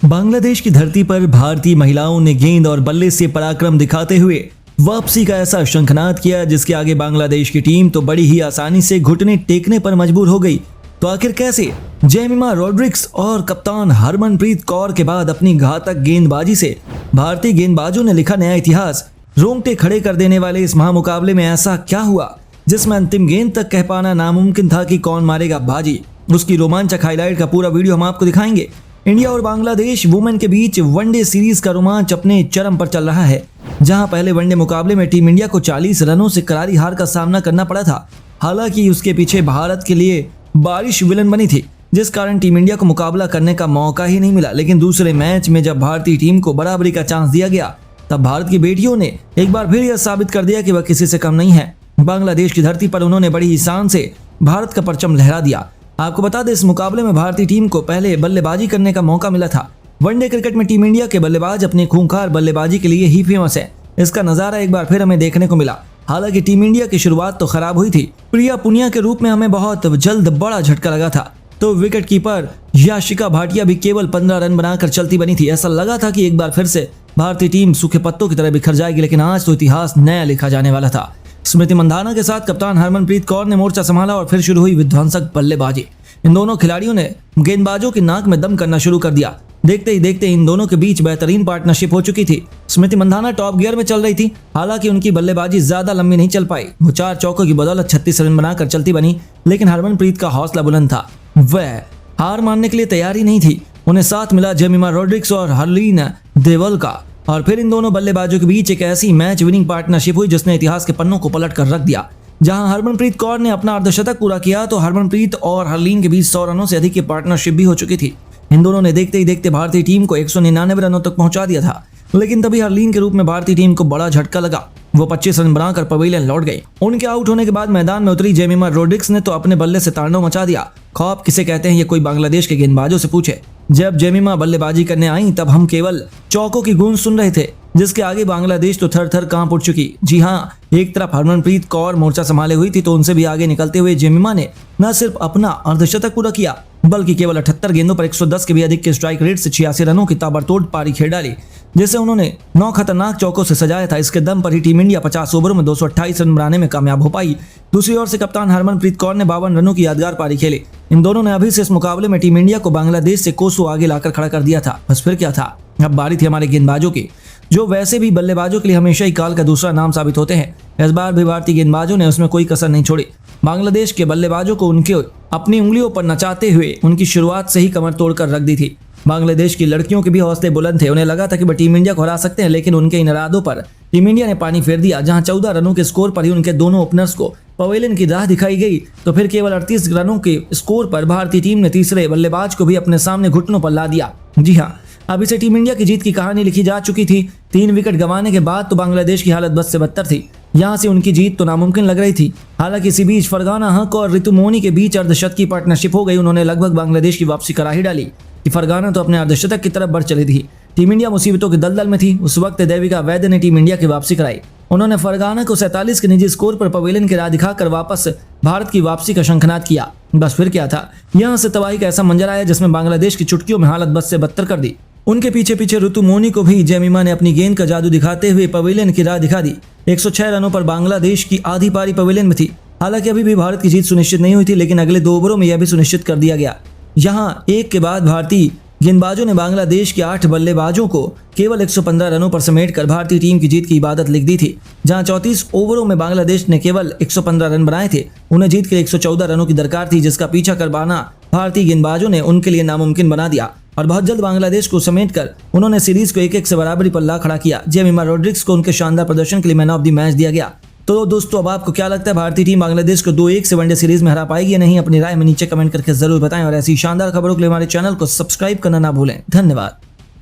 बांग्लादेश की धरती पर भारतीय महिलाओं ने गेंद और बल्ले से पराक्रम दिखाते हुए वापसी का ऐसा शंखनाद किया जिसके आगे बांग्लादेश की टीम तो बड़ी ही आसानी से घुटने टेकने पर मजबूर हो गई। तो आखिर कैसे जेमिमा रोड्रिग्स और कप्तान हरमनप्रीत कौर के बाद अपनी घातक गेंदबाजी से भारतीय गेंदबाजों ने लिखा नया इतिहास। रोंगटे खड़े कर देने वाले इस महामुकाबले में ऐसा क्या हुआ जिसमें अंतिम गेंद तक कह पाना नामुमकिन था कि कौन मारेगा बाजी। उसकी रोमांचक हाईलाइट का पूरा वीडियो हम आपको दिखाएंगे। इंडिया और बांग्लादेश वुमेन के बीच वनडे सीरीज का रोमांच अपने चरम पर चल रहा है, जहां पहले वनडे मुकाबले में टीम इंडिया को 40 रनों से करारी हार का सामना करना पड़ा था। हालांकि उसके पीछे भारत के लिए बारिश विलन बनी थी, जिस कारण टीम इंडिया को मुकाबला करने का मौका ही नहीं मिला। लेकिन दूसरे मैच में जब भारतीय टीम को बराबरी का चांस दिया गया तब भारत की बेटियों ने एक बार फिर यह साबित कर दिया कि वह किसी से कम नहीं है। बांग्लादेश की धरती पर उन्होंने बड़ी ही शान से भारत का परचम लहरा दिया। आपको बता दें, इस मुकाबले में भारतीय टीम को पहले बल्लेबाजी करने का मौका मिला था। वनडे क्रिकेट में टीम इंडिया के बल्लेबाज अपनी खूंखार बल्लेबाजी के लिए ही फेमस है। इसका नजारा एक बार फिर हमें देखने को मिला। हालांकि टीम इंडिया की शुरुआत तो खराब हुई थी। प्रिया पुनिया के रूप में हमें बहुत जल्द बड़ा झटका लगा था। तो विकेट कीपर याशिका भाटिया भी केवल 15 रन बनाकर चलती बनी थी। ऐसा लगा था कि एक बार फिर से भारतीय टीम सूखे पत्तों की तरह बिखर जाएगी, लेकिन आज तो इतिहास नया लिखा जाने वाला था। स्मृति मंधाना के साथ कप्तान हरमनप्रीत कौर ने मोर्चा संभाला और फिर शुरू हुई विध्वंसक बल्लेबाजी। इन दोनों खिलाड़ियों ने गेंदबाजों की नाक में दम करना शुरू कर दिया। देखते ही देखते इन दोनों के बीच बेहतरीन पार्टनरशिप हो चुकी थी। स्मृति मंधाना टॉप गियर में चल रही थी। हालांकि उनकी बल्लेबाजी ज्यादा लंबी नहीं चल पाई। वो 4 चौकों की बदौलत 36 रन बनाकर चलती बनी, लेकिन हरमनप्रीत का हौसला बुलंद था। वह हार मानने के लिए तैयार ही नहीं थी। उन्हें साथ मिला जेमिमा रोड्रिग्स और हरलीन देवल का, और फिर इन दोनों बल्लेबाजों के बीच एक ऐसी मैच विनिंग पार्टनरशिप हुई जिसने इतिहास के पन्नों को पलट कर रख दिया। जहां हरमनप्रीत कौर ने अपना अर्धशतक पूरा किया तो हरमनप्रीत और हरलीन के बीच 100 रनों से अधिक की पार्टनरशिप भी हो चुकी थी। इन दोनों ने देखते ही देखते भारतीय टीम को 199 रनों तक पहुंचा दिया था। लेकिन तभी हरलीन के रूप में भारतीय टीम को बड़ा झटका लगा। वो 25 रन बनाकर पवेलियन लौट गई। उनके आउट होने के बाद मैदान में उतरी जेमिमा रोड्रिग्स ने तो अपने बल्ले से तांडव मचा दिया। खौफ किसे कहते हैं ये कोई बांग्लादेश के गेंदबाजों से पूछे। जब जेमिमा बल्लेबाजी करने आई तब हम केवल चौकों की गूंज सुन रहे थे, जिसके आगे बांग्लादेश तो थर थर कांप उठ चुकी। जी हाँ, एक तरफ हरमनप्रीत कौर मोर्चा संभाले हुई थी तो उनसे भी आगे निकलते हुए जेमिमा ने न सिर्फ अपना अर्धशतक पूरा किया बल्कि केवल 78 गेंदों पर 110 के भी अधिक के स्ट्राइक रेट से 86 रनों की ताबड़तोड़ पारी खेल डाली, जिसे उन्होंने 9 खतरनाक चौकों से सजाया था। इसके दम पर ही टीम इंडिया 50 ओवरों में 228 रन बनाने में कामयाब हो पाई। दूसरी ओर से कप्तान हरमनप्रीत कौर ने 52 रनों की यादगार पारी खेली। इन दोनों ने अभी से इस मुकाबले में टीम इंडिया को बांग्लादेश से कोसों आगे लाकर खड़ा कर दिया था। बस फिर क्या था, अब बारी थी हमारे गेंदबाजों की, जो वैसे भी बल्लेबाजों के लिए हमेशा ही काल का दूसरा नाम साबित होते हैं। इस बार भी भारतीय गेंदबाजों ने उसमें कोई कसर नहीं छोड़ी। बांग्लादेश के बल्लेबाजों को उनके अपनी उंगलियों पर नचाते हुए उनकी शुरुआत से ही कमर तोड़कर रख दी थी। बांग्लादेश की लड़कियों के भी हौसले बुलंद थे। उन्हें लगा था कि वह टीम इंडिया को हरा सकते हैं, लेकिन उनके इन इरादों पर टीम इंडिया ने पानी फेर दिया। जहां 14 रनों के स्कोर पर ही उनके दोनों ओपनर्स को पवेलियन की राह दिखाई गई, तो फिर केवल 38 रनों के स्कोर पर भारतीय टीम ने तीसरे बल्लेबाज को भी अपने सामने घुटनों पर ला दिया। जी हाँ, अब इसे टीम इंडिया की जीत की कहानी लिखी जा चुकी थी। 3 विकेट गंवाने के बाद तो बांग्लादेश की हालत बद से बदतर थी। यहां से उनकी जीत तो नामुमकिन लग रही थी। हालांकि इसी बीच फरगाना हक और रितु मोनी के बीच अर्धशतक की पार्टनरशिप हो गई। उन्होंने लगभग बांग्लादेश की वापसी करा ही डाली कि फरगाना तो अपने अर्धशतक की तरफ बढ़ चली थी। टीम इंडिया मुसीबतों के दलदल में थी। उस वक्त देविका वैद्य ने टीम इंडिया की वापसी कराई। उन्होंने फरगाना को 47 के निजी स्कोर पर पवेलियन की राह दिखाकर वापस भारत की वापसी का शंखनाद किया। बस फिर क्या था, यहां से तबाही का ऐसा मंजर आया जिसमें बांग्लादेश की चुटकियों में हालत बद से बदतर कर दी। उनके पीछे पीछे ऋतु मोनी को भी जेमिमा ने अपनी गेंद का जादू दिखाते हुए पवेलियन की राह दिखा दी। 106 रनों पर बांग्लादेश की आधी पारी पवेलियन में थी। हालांकि अभी भी भारत की जीत सुनिश्चित नहीं हुई थी, लेकिन अगले 2 ओवरों में यह भी सुनिश्चित कर दिया गया। यहां एक के बाद भारतीय गेंदबाजों ने बांग्लादेश के 8 बल्लेबाजों को केवल 115 रनों पर समेटकर भारतीय टीम की जीत की इबादत लिख दी थी। जहां 34 ओवरों में बांग्लादेश ने केवल 115 रन बनाए थे। उन्हें जीत के लिए 114 रनों की दरकार थी, जिसका पीछा कर पाना भारतीय गेंदबाजों ने उनके लिए नामुमकिन बना दिया और बहुत जल्द बांग्लादेश को समेटकर उन्होंने सीरीज को 1-1 से बराबरी पर ला खड़ा किया। जेमिमा रोड्रिग्स को उनके शानदार प्रदर्शन के लिए मैन ऑफ द मैच दिया गया। तो दोस्तों, अब आपको क्या लगता है, भारतीय टीम बांग्लादेश को 2-1 से वनडे सीरीज में हरा पाएगी या नहीं? अपनी राय में नीचे कमेंट करके जरूर बताएं और ऐसी शानदार खबरों के लिए हमारे चैनल को सब्सक्राइब करना ना भूलें। धन्यवाद।